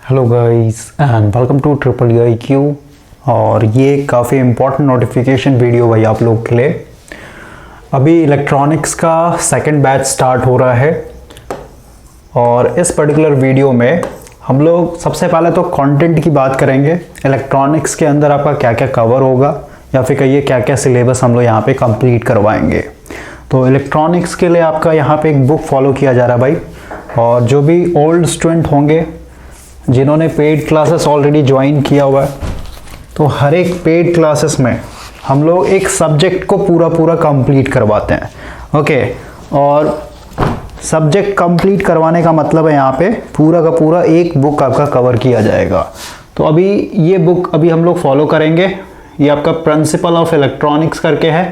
Hello guys and welcome to triple I Q. और ये काफ़ी इम्पोर्टेंट नोटिफिकेशन वीडियो भाई आप लोग के लिए। अभी इलेक्ट्रॉनिक्स का सेकंड बैच स्टार्ट हो रहा है और इस पर्टिकुलर वीडियो में हम लोग सबसे पहले तो कंटेंट की बात करेंगे। इलेक्ट्रॉनिक्स के अंदर आपका क्या क्या कवर होगा या फिर कहिए क्या क्या सिलेबस हम लोग यहाँ पे कंप्लीट करवाएंगे। तो इलेक्ट्रॉनिक्स के लिए आपका यहाँ पे एक बुक फॉलो किया जा रहा है भाई। और जो भी ओल्ड स्टूडेंट होंगे जिन्होंने पेड क्लासेस ऑलरेडी ज्वाइन किया हुआ है, तो हर एक पेड क्लासेस में हम लोग एक सब्जेक्ट को पूरा कंप्लीट करवाते हैं। ओके, और सब्जेक्ट कंप्लीट करवाने का मतलब है यहाँ पे पूरा का पूरा एक बुक आपका कवर किया जाएगा। तो अभी ये बुक अभी हम लोग फॉलो करेंगे। ये आपका प्रिंसिपल ऑफ इलेक्ट्रॉनिक्स करके है।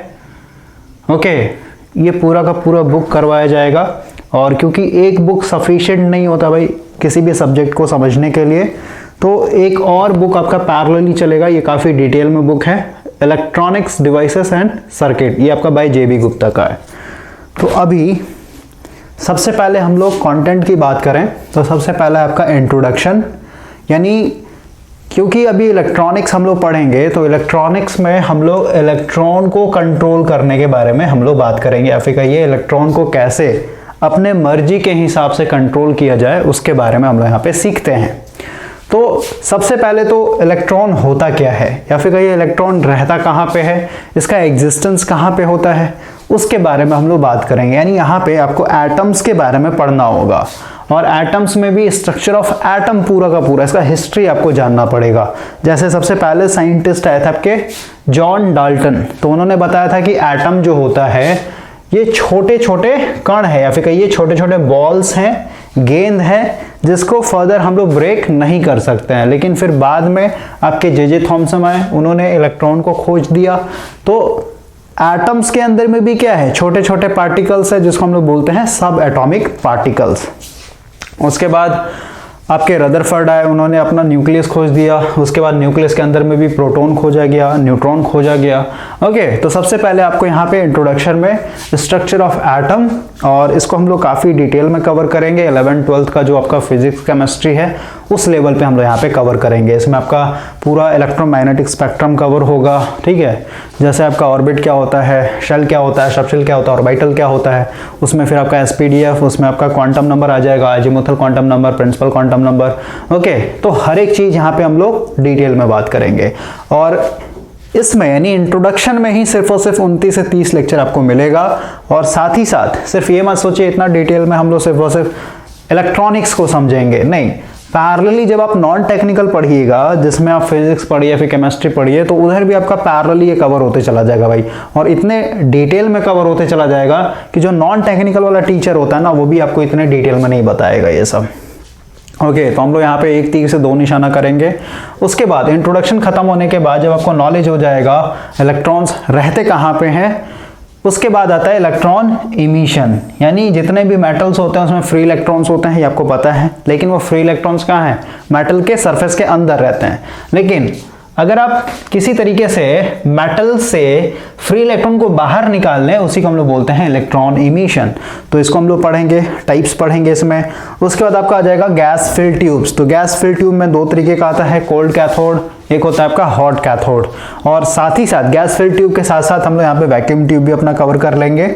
ओके, ये पूरा का पूरा बुक करवाया जाएगा। और क्योंकि एक बुक सफिशिएंट नहीं होता भाई किसी भी सब्जेक्ट को समझने के लिए, तो एक और बुक आपका पैरेलली चलेगा। ये काफ़ी डिटेल में बुक है, इलेक्ट्रॉनिक्स डिवाइसेस एंड सर्किट। ये आपका बाय जे बी गुप्ता का है। तो अभी सबसे पहले हम लोग कंटेंट की बात करें तो सबसे पहले आपका इंट्रोडक्शन, यानी क्योंकि अभी इलेक्ट्रॉनिक्स हम लोग पढ़ेंगे तो इलेक्ट्रॉनिक्स में हम लोग इलेक्ट्रॉन को कंट्रोल करने के बारे में हम लोग बात करेंगे, या फिर कहिए इलेक्ट्रॉन को कैसे अपने मर्जी के हिसाब से कंट्रोल किया जाए उसके बारे में हम लोग यहाँ पे सीखते हैं। तो सबसे पहले तो इलेक्ट्रॉन होता क्या है, या फिर कहिए इलेक्ट्रॉन रहता कहाँ पे है, इसका एग्जिस्टेंस कहाँ पे होता है, उसके बारे में हम लोग बात करेंगे। यानी यहाँ पे आपको एटम्स के बारे में पढ़ना होगा और एटम्स में भी स्ट्रक्चर ऑफ एटम पूरा का पूरा इसका हिस्ट्री आपको जानना पड़ेगा। जैसे सबसे पहले साइंटिस्ट आए थे आपके जॉन डाल्टन, तो उन्होंने बताया था कि एटम जो होता है ये छोटे छोटे कण है, या फिर कहिए छोटे छोटे बॉल्स हैं, गेंद है, जिसको फर्दर हम लोग ब्रेक नहीं कर सकते हैं। लेकिन फिर बाद में आपके जे थॉमसन आए, उन्होंने इलेक्ट्रॉन को खोज दिया। तो एटम्स के अंदर में भी क्या है, छोटे छोटे पार्टिकल्स है जिसको हम लोग बोलते हैं सब एटॉमिक पार्टिकल्स। उसके बाद आपके रदरफर्ड आए, उन्होंने अपना न्यूक्लियस खोज दिया। उसके बाद न्यूक्लियस के अंदर में भी प्रोटॉन खोजा गया, न्यूट्रॉन खोजा गया। ओके, तो सबसे पहले आपको यहाँ पे इंट्रोडक्शन में स्ट्रक्चर ऑफ एटम, और इसको हम लोग काफ़ी डिटेल में कवर करेंगे। 11th-12th का जो आपका फिजिक्स केमिस्ट्री है उस लेवल पे हम लोग यहाँ पे कवर करेंगे। इसमें आपका पूरा इलेक्ट्रोमैग्नेटिक स्पेक्ट्रम कवर होगा, ठीक है। जैसे आपका ऑर्बिट क्या होता है, शेल क्या होता है, सबशेल क्या होता है, ऑर्बिटल क्या होता है, उसमें फिर आपका एसपीडीएफ, उसमें आपका क्वांटम नंबर आ जाएगा, azimuthal quantum number, principal quantum number. Okay, तो हर एक चीज़ यहाँ पे हम लोग डिटेल में बात करेंगे। और इसमें यानी इंट्रोडक्शन में ही सिर्फ और सिर्फ 29 से 30 लेक्चर आपको मिलेगा। और साथ ही साथ सिर्फ ये मत सोचिए इतना डिटेल में हम लोग सिर्फ और सिर्फ इलेक्ट्रॉनिक्स को समझेंगे, नहीं। पैरेलली जब आप नॉन टेक्निकल पढ़िएगा, जिसमें आप फिजिक्स पढ़िए फिर केमिस्ट्री पढ़िए, तो उधर भी आपका पैरेलली ये कवर होते चला जाएगा भाई। और इतने डिटेल में कवर होते चला जाएगा कि जो नॉन टेक्निकल वाला टीचर होता है ना, वो भी आपको इतने डिटेल में नहीं बताएगा ये सब। ओके, तो हम लोग यहाँ पे एक तीर से दो निशाना करेंगे। उसके बाद इंट्रोडक्शन खत्म होने के बाद जब आपको नॉलेज हो जाएगा इलेक्ट्रॉन्स रहते कहाँ पे हैं, उसके बाद आता है इलेक्ट्रॉन इमिशन। यानी जितने भी मेटल्स होते हैं उसमें फ्री इलेक्ट्रॉन्स होते हैं, ये आपको पता है। लेकिन वो फ्री इलेक्ट्रॉन्स कहाँ हैं, मेटल के सरफेस के अंदर रहते हैं। लेकिन अगर आप किसी तरीके से मेटल से फ्री इलेक्ट्रॉन को बाहर निकाल लें, उसी को हम लोग बोलते हैं इलेक्ट्रॉन इमिशन। तो इसको हम लोग पढ़ेंगे, टाइप्स पढ़ेंगे इसमें। उसके बाद आपका आ जाएगा गैस फिल्ड ट्यूब्स। तो गैस फिल्ड ट्यूब में दो तरीके का आता है, कोल्ड कैथोड, एक होता है आपका हॉट कैथोड। और साथ ही साथ गैस फिल्ड ट्यूब के साथ साथ हम लोग यहाँ पे वैक्यूम ट्यूब भी अपना कवर कर लेंगे।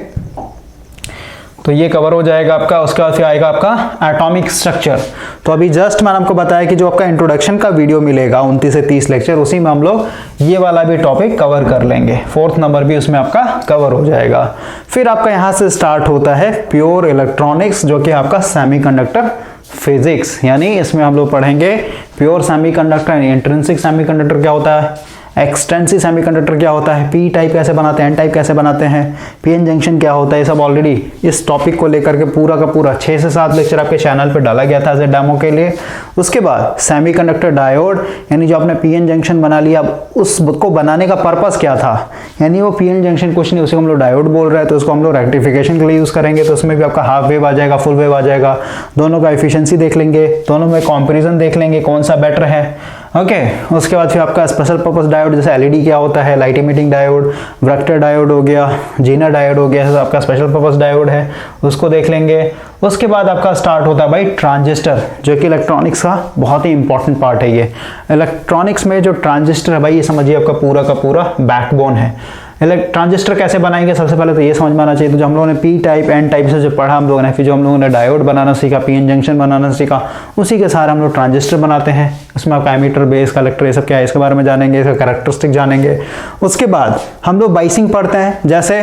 तो ये कवर हो जाएगा आपका। उसके बाद फिर आएगा आपका एटॉमिक स्ट्रक्चर। तो अभी जस्ट मैंने आपको बताया कि जो आपका इंट्रोडक्शन का वीडियो मिलेगा 29 से 30 लेक्चर, उसी में हम लोग ये वाला भी टॉपिक कवर कर लेंगे। 4th नंबर भी उसमें आपका कवर हो जाएगा। फिर आपका यहाँ से स्टार्ट होता है प्योर इलेक्ट्रॉनिक्स, जो कि आपका सेमीकंडक्टर फिजिक्स। यानी इसमें हम लोग पढ़ेंगे प्योर सेमीकंडक्टर, इंट्रिंसिक सेमीकंडक्टर क्या होता है, एक्सटेंसिव सेमीकंडक्टर क्या होता है, पी टाइप कैसे बनाते हैं, एन टाइप कैसे बनाते हैं, पीएन जंक्शन क्या होता है। ये सब ऑलरेडी इस टॉपिक को लेकर के पूरा का पूरा 6 से 7 लेक्चर आपके चैनल पे डाला गया था एज ए डेमो के लिए। उसके बाद सेमीकंडक्टर डायोड, यानी जो आपने पीएन जंक्शन बना लिया, उसको बनाने का पर्पस क्या था, यानी वो पीएन जंक्शन कुछ नहीं, उसे हम लोग डायोड बोल रहे हैं। तो उसको हम लोग रेक्टिफिकेशन के लिए यूज करेंगे। तो उसमें भी आपका हाफ वेव आ जाएगा, फुल वेव आ जाएगा, दोनों का एफिशिएंसी देख लेंगे, दोनों में कंपैरिजन देख लेंगे कौन सा बेटर है। ओके, उसके बाद फिर आपका स्पेशल पर्पस डायोड, जैसे एलईडी क्या होता है, लाइट इमिटिंग डायोड, व्रक्टर डायोड हो गया, जीना डायोड हो गया, आपका स्पेशल पर्पस डायोड है, उसको देख लेंगे। उसके बाद आपका स्टार्ट होता है भाई ट्रांजिस्टर, जो कि इलेक्ट्रॉनिक्स का बहुत ही इंपॉर्टेंट पार्ट है। ये इलेक्ट्रॉनिक्स में जो ट्रांजिस्टर है भाई, ये समझिए आपका पूरा का पूरा बैकबोन है। ट्रांजिस्टर कैसे बनाएंगे, सबसे पहले तो ये समझ में आना चाहिए। तो जो हम लोगों ने पी टाइप एन टाइप से जो पढ़ा हम लोगों ने, फिर जो हम लोगों ने डायोड बनाना सीखा, पीएन जंक्शन बनाना सीखा, उसी के सारे हम लोग ट्रांजिस्टर बनाते हैं। उसमें आपका एमीटर, बेस, कलेक्टर, ये सब क्या है इसके बारे में जानेंगे, इसका कैरेक्टरिस्टिक जानेंगे। उसके बाद हम लोग बाइसिंग पढ़ते हैं। जैसे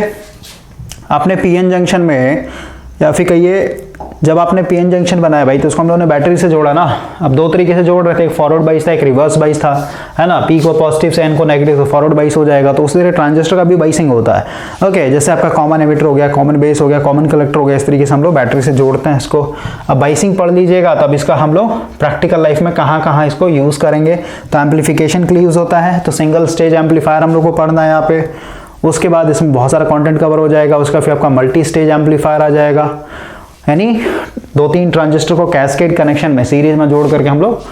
आपने पीएन जंक्शन में, या फिर कहिए जब आपने पीएन जंक्शन बनाया भाई, तो उसको हम लोगों ने बैटरी से जोड़ा ना। अब दो तरीके से जोड़ रहे थे, एक फॉरवर्ड बाइस था, एक रिवर्स बाइस था, है ना। पी को पॉजिटिव से एन को नेगेटिव, तो फॉरवर्ड बाइस हो जाएगा। तो उसी तरह ट्रांजिस्टर का भी बाइसिंग होता है। ओके, जैसे आपका कॉमन एमिटर हो गया, कॉमन बेस हो गया, कॉमन कलेक्टर हो गया, इस तरीके से हम लोग बैटरी से जोड़ते हैं इसको। अब बाइसिंग पढ़ लीजिएगा, तब इसका हम लोग प्रैक्टिकल लाइफ में कहाँ कहाँ इसको यूज करेंगे। तो एम्पलीफिकेशन के लिए यूज होता है, तो सिंगल स्टेज एम्पलीफायर हम लोग को पढ़ना है यहाँ पे। उसके बाद इसमें बहुत सारा कंटेंट कवर हो जाएगा। उसका फिर आपका मल्टी स्टेज एम्पलीफायर आ जाएगा, यानी 2-3 ट्रांजिस्टर को कैस्केड कनेक्शन में सीरीज में जोड़ करके हम लोग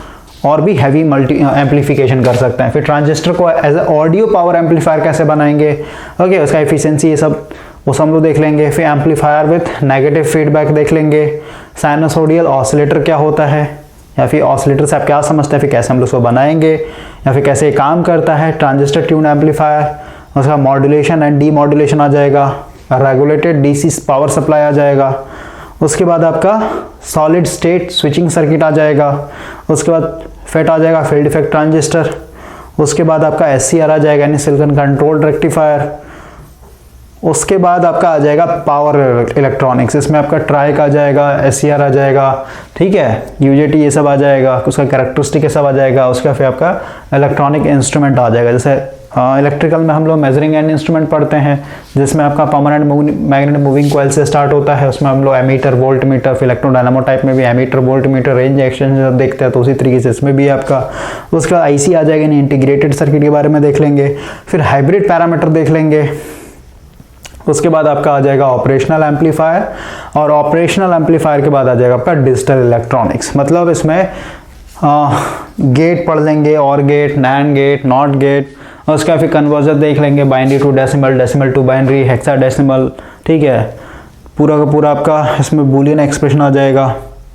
और भी हैवी मल्टी एम्पलीफिकेशन कर सकते हैं। फिर ट्रांजिस्टर को as a audio power amplifier कैसे बनाएंगे, ओके, उसका एफिशिएंसी, ये सब वो सब हम लोग देख लेंगे। फिर एम्पलीफायर विथ नेगेटिव फीडबैक देख लेंगे। साइनसोडियल ऑसिलेटर क्या होता है, या फिर ऑसिलेटर से आप क्या समझते हैं, फिर कैसे हम लोग उसको बनाएंगे, या फिर कैसे काम करता है ट्रांजिस्टर ट्यून एम्पलीफायर। उसका मॉड्यूलेशन एंड डी मॉड्यूलेशन आ जाएगा, रेगुलेटेड डीसी पावर सप्लाई आ जाएगा। उसके बाद आपका सॉलिड स्टेट स्विचिंग सर्किट आ जाएगा। उसके बाद फेट आ जाएगा, फील्ड इफेक्ट ट्रांजिस्टर। उसके बाद आपका एससीआर आ जाएगा, यानी सिलिकॉन कंट्रोल्ड रेक्टिफायर। उसके बाद आपका आ जाएगा पावर इलेक्ट्रॉनिक्स, इसमें आपका ट्राइक आ जाएगा, एससीआर आ जाएगा, ठीक है, यूजेटी ये सब आ जाएगा, उसका कैरेक्टरिस्टिक ये सब आ जाएगा। उसका फिर आपका इलेक्ट्रॉनिक इंस्ट्रूमेंट आ जाएगा। जैसे इलेक्ट्रिकल में हम लोग मेजरिंग एंड इंस्ट्रूमेंट पढ़ते हैं, जिसमें आपका परमानेंट मैग्नेट मूविंग कॉइल से स्टार्ट होता है। उसमें हम लोग एमीटर, वोल्ट मीटर, फिर इलेक्ट्रोडायनामो टाइप में भी ammeter, volt meter, range exchanger देखते हैं, तो उसी तरीके से इसमें भी आपका उसका आईसी आ जाएगा, यानी इंटीग्रेटेड सर्किट के बारे में देख लेंगे। फिर हाइब्रिड पैरामीटर देख लेंगे। उसके बाद आपका आ जाएगा ऑपरेशनल एम्पलीफायर, और ऑपरेशनल एम्पलीफायर के बाद आ जाएगा आपका डिजिटल इलेक्ट्रॉनिक्स। मतलब इसमें गेट पढ़ लेंगे, OR gate, NAND gate, NOT gate. और उसका फिर कन्वर्जन देख लेंगे, binary to decimal, decimal to binary, hexadecimal, ठीक है। पूरा का पूरा आपका इसमें बूलियन एक्सप्रेशन आ जाएगा,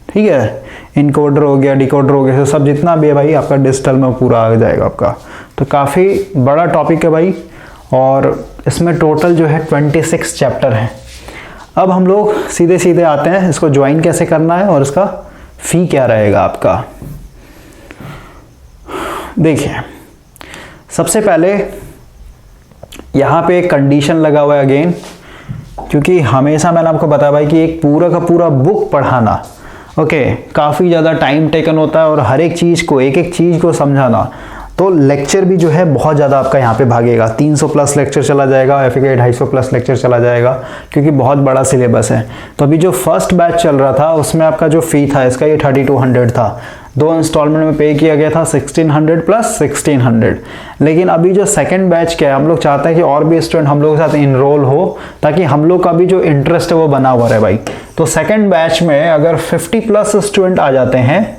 ठीक है। इनकोडर हो गया, डिकोडर हो गया, तो सब जितना भी है भाई आपका डिजिटल में पूरा आ जाएगा आपका। तो काफ़ी बड़ा टॉपिक है भाई, और इसमें टोटल जो है 26 चैप्टर हैं। अब हम लोग सीधे सीधे आते हैं, इसको ज्वाइन कैसे करना है और इसका फी क्या रहेगा आपका। देखिए, सबसे पहले यहाँ पे एक कंडीशन लगा हुआ है अगेन, क्योंकि हमेशा मैंने आपको बताया भाई कि एक पूरा का पूरा बुक पढ़ाना, ओके, काफ़ी ज़्यादा टाइम टेकन होता है, और हर एक चीज़ को, एक एक चीज़ को समझाना, तो लेक्चर भी जो है बहुत ज़्यादा आपका यहाँ पे भागेगा। 300 प्लस लेक्चर चला जाएगा, या फिर 250 प्लस लेक्चर चला जाएगा, क्योंकि बहुत बड़ा सिलेबस है। तो अभी जो फर्स्ट बैच चल रहा था, उसमें आपका जो फ़ी था इसका, ये 3200 था। 2 इंस्टॉलमेंट में पे किया गया था, 1600 प्लस 1600। लेकिन अभी जो सेकंड बैच क्या है, हम लोग चाहते हैं कि और भी स्टूडेंट हम लोग के साथ इनरोल हो, ताकि हम लोग का भी जो इंटरेस्ट है वो बना हुआ रहे भाई। तो सेकंड बैच में अगर 50 प्लस स्टूडेंट आ जाते हैं,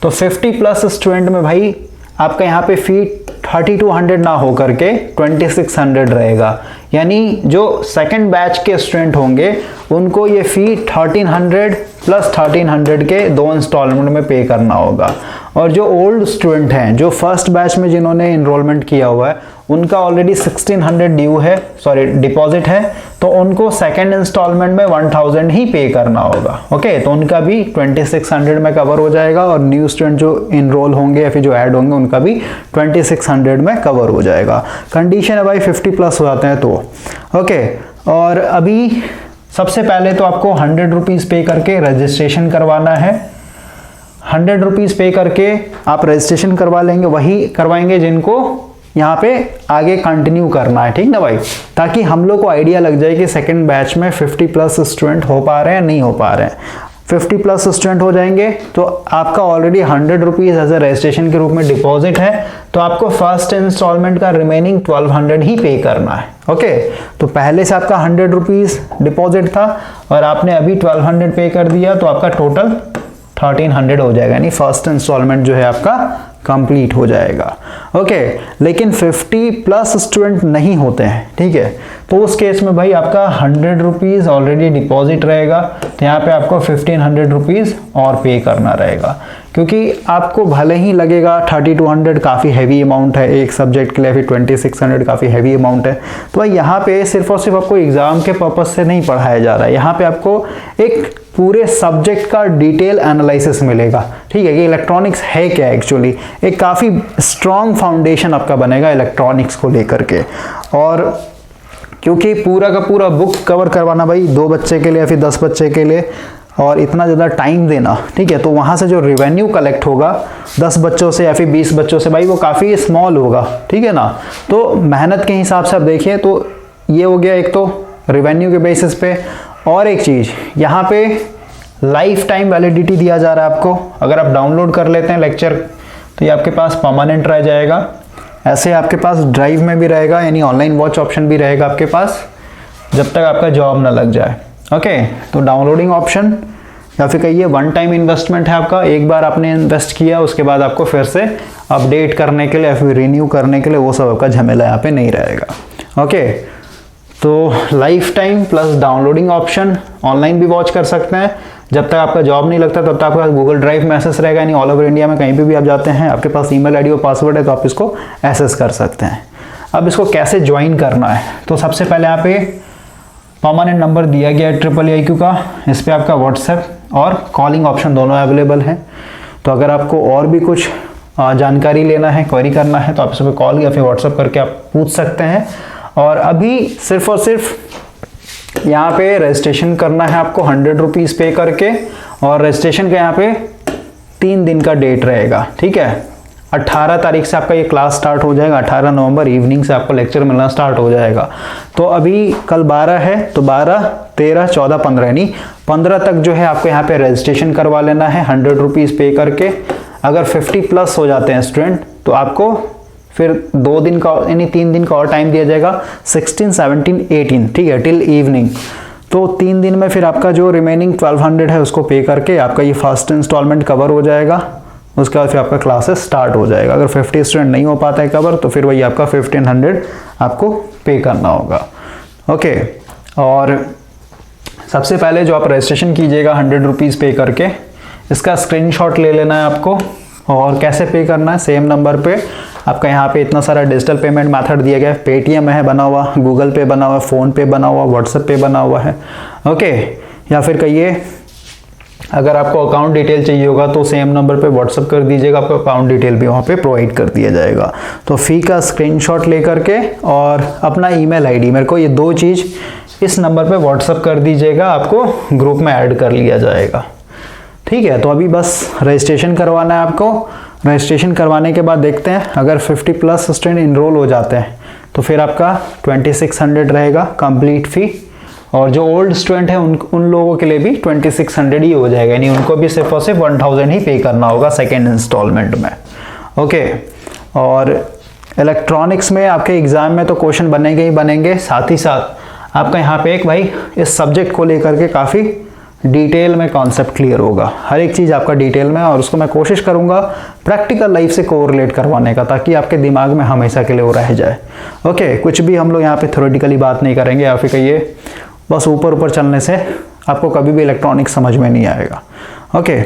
तो 50 प्लस स्टूडेंट में भाई आपका यहाँ पे फी 3200 ना हो करके 2600 रहेगा। यानी जो सेकंड बैच के स्टूडेंट होंगे उनको ये फी 1300 प्लस 1300 के 2 इंस्टॉलमेंट में पे करना होगा। और जो ओल्ड स्टूडेंट हैं, जो फर्स्ट बैच में जिन्होंने इनरोलमेंट किया हुआ है, उनका ऑलरेडी 1600 ड्यू है, सॉरी डिपॉजिट है, तो उनको सेकंड इंस्टॉलमेंट में 1000 ही पे करना होगा। ओके, तो उनका भी 2600 में कवर हो जाएगा, और न्यू स्टूडेंट जो इनरोल होंगे या फिर जो ऐड होंगे उनका भी 2600 में कवर हो जाएगा। कंडीशन है भाई 50 प्लस हो जाते हैं तो। ओके, और अभी सबसे पहले तो आपको 100 रुपीज़ पे करके रजिस्ट्रेशन करवाना है। 100 रुपीज़ पे करके आप रजिस्ट्रेशन करवा लेंगे, वही करवाएंगे जिनको यहाँ पे आगे कंटिन्यू करना है, ठीक ना भाई, ताकि हम लोग को आइडिया लग जाए कि सेकंड बैच में 50 प्लस स्टूडेंट हो पा रहे हैं नहीं हो पा रहे हैं। 50 प्लस स्टूडेंट हो जाएंगे तो आपका already 100 rupees as a registration के रूप में डिपॉजिट है, तो आपको फर्स्ट इंस्टॉलमेंट का रिमेनिंग 1200 ही पे करना है। ओके, तो पहले से आपका 100 रुपीज़ डिपॉजिट था और आपने अभी 1200 पे कर दिया, तो आपका टोटल 1300 हो जाएगा, यानी फर्स्ट इंस्टॉलमेंट जो है आपका कंप्लीट हो जाएगा। ओके, लेकिन 50 प्लस स्टूडेंट नहीं होते हैं, ठीक है, तो उस केस में भाई आपका 100 रुपीज़ ऑलरेडी डिपॉजिट रहेगा, तो यहाँ पे आपको 1500 रुपीज़ और पे करना रहेगा, क्योंकि आपको भले ही लगेगा 3200 काफ़ी हैवी अमाउंट है एक सब्जेक्ट के लिए, फिर 2600 काफ़ी हैवी अमाउंट है, तो भाई यहाँ पे सिर्फ और सिर्फ आपको एग्ज़ाम के पर्पज़ से नहीं पढ़ाया जा रहा है, यहाँ पे आपको एक पूरे सब्जेक्ट का डिटेल एनालिसिस मिलेगा, ठीक है, कि इलेक्ट्रॉनिक्स है क्या एक्चुअली, एक काफ़ी स्ट्रॉन्ग फाउंडेशन आपका बनेगा इलेक्ट्रॉनिक्स को लेकर के। और क्योंकि पूरा का पूरा बुक कवर करवाना भाई 2 बच्चे के लिए या फिर 10 बच्चे के लिए, और इतना ज़्यादा टाइम देना, ठीक है, तो वहाँ से जो रेवेन्यू कलेक्ट होगा 10 बच्चों से या फिर 20 बच्चों से, भाई वो काफ़ी स्मॉल होगा, ठीक है ना। तो मेहनत के हिसाब से आप देखिए तो ये हो गया एक तो रेवेन्यू के बेसिस पे, और एक चीज़ यहाँ पे लाइफ टाइम वैलिडिटी दिया जा रहा है आपको। अगर आप डाउनलोड कर लेते हैं लेक्चर तो ये आपके पास परमानेंट रह जाएगा, ऐसे आपके पास ड्राइव में भी रहेगा, यानी ऑनलाइन वॉच ऑप्शन भी रहेगा आपके पास जब तक आपका जॉब ना लग जाए। ओके, तो डाउनलोडिंग ऑप्शन या फिर कहिए वन टाइम इन्वेस्टमेंट है आपका, एक बार आपने इन्वेस्ट किया उसके बाद आपको फिर से अपडेट करने के लिए या फिर रिन्यू करने के लिए वो सब आपका झमेला यहाँ पे नहीं रहेगा। ओके, तो life time plus downloading option, online भी वॉच कर सकते हैं, जब तक आपका जॉब नहीं लगता तब तक आपके पास गूगल ड्राइव में एक्सेस रहेगा, यानी ऑल ओवर इंडिया में कहीं पे भी आप जाते हैं आपके पास ईमेल आईडी और पासवर्ड है तो आप इसको एक्सेस कर सकते हैं। अब इसको कैसे ज्वाइन करना है, तो सबसे पहले यहाँ पे परमानेंट नंबर दिया गया है IIIQ का, इस पर आपका व्हाट्सएप और कॉलिंग ऑप्शन दोनों अवेलेबल हैं। तो अगर आपको और भी कुछ जानकारी लेना है, क्वेरी करना है, तो आप इस पर कॉल या फिर व्हाट्सएप करके आप पूछ सकते हैं। और अभी सिर्फ और सिर्फ यहाँ पे रजिस्ट्रेशन करना है आपको 100 रुपीज़ पे करके, और रजिस्ट्रेशन का यहाँ पे 3 दिन का डेट रहेगा, ठीक है। 18 तारीख से आपका ये क्लास स्टार्ट हो जाएगा, 18 नवंबर इवनिंग से आपको लेक्चर मिलना स्टार्ट हो जाएगा। तो अभी कल 12 है, तो 12, 13, 14, 15 यानी 15 तक जो है आपको यहाँ पे रजिस्ट्रेशन करवा लेना है 100 रुपीज़ पे करके। अगर 50 प्लस हो जाते हैं स्टूडेंट तो आपको फिर 2 दिन का यानी 3 दिन का और टाइम दिया जाएगा, 16, 17, 18, ठीक है, टिल इवनिंग। तो 3 दिन में फिर आपका जो रिमेनिंग 1200 है उसको पे करके आपका ये फर्स्ट इंस्टॉलमेंट कवर हो जाएगा, उसके बाद फिर आपका क्लासेस स्टार्ट हो जाएगा। अगर 50 स्टूडेंट नहीं हो पाता है कवर तो फिर वही आपका 1500 आपको पे करना होगा। ओके, और सबसे पहले जो आप रजिस्ट्रेशन कीजिएगा 100 रुपीज़ पे करके, इसका स्क्रीनशॉट ले लेना है आपको। और कैसे पे करना है, सेम नंबर पे आपका यहाँ पे इतना सारा डिजिटल पेमेंट मेथड दिया गया है, पेटीएम है बना हुआ, गूगल पे बना हुआ, फ़ोन पे बना हुआ, व्हाट्सएप पे बना हुआ है। ओके, या फिर कहिए अगर आपको अकाउंट डिटेल चाहिए होगा तो सेम नंबर पे व्हाट्सएप कर दीजिएगा, आपको अकाउंट डिटेल भी वहाँ पे प्रोवाइड कर दिया जाएगा। तो फ़ी का स्क्रीनशॉट लेकर के और अपना ईमेल आईडी, मेरे को ये 2 चीज़ इस नंबर पे व्हाट्सएप कर दीजिएगा, आपको ग्रुप में ऐड कर लिया जाएगा, ठीक है। तो अभी बस रजिस्ट्रेशन करवाना है आपको। रजिस्ट्रेशन करवाने के बाद देखते हैं अगर 50 प्लस स्टूडेंट इनरोल हो जाते हैं तो फिर आपका 2600 रहेगा कंप्लीट फ़ी, और जो ओल्ड स्टूडेंट है उन लोगों के लिए भी 2600 ही हो जाएगा, यानी उनको भी सिर्फ और सिर्फ 1000 ही पे करना होगा सेकेंड इंस्टॉलमेंट में। ओके, और इलेक्ट्रॉनिक्स में आपके एग्ज़ाम में तो क्वेश्चन बनेंगे ही बनेंगे, साथ ही साथ आपका यहाँ पे एक भाई इस सब्जेक्ट को लेकर के काफ़ी डिटेल में कॉन्सेप्ट क्लियर होगा, हर एक चीज़ आपका डिटेल में, और उसको मैं कोशिश करूँगा प्रैक्टिकल लाइफ से कोरिलेट करवाने का, ताकि आपके दिमाग में हमेशा के लिए वो रह जाए। ओके, कुछ भी हम लोग यहाँ पे थ्योरेटिकली बात नहीं करेंगे, या फिर कहिए बस ऊपर ऊपर चलने से आपको कभी भी इलेक्ट्रॉनिक्स समझ में नहीं आएगा। ओके।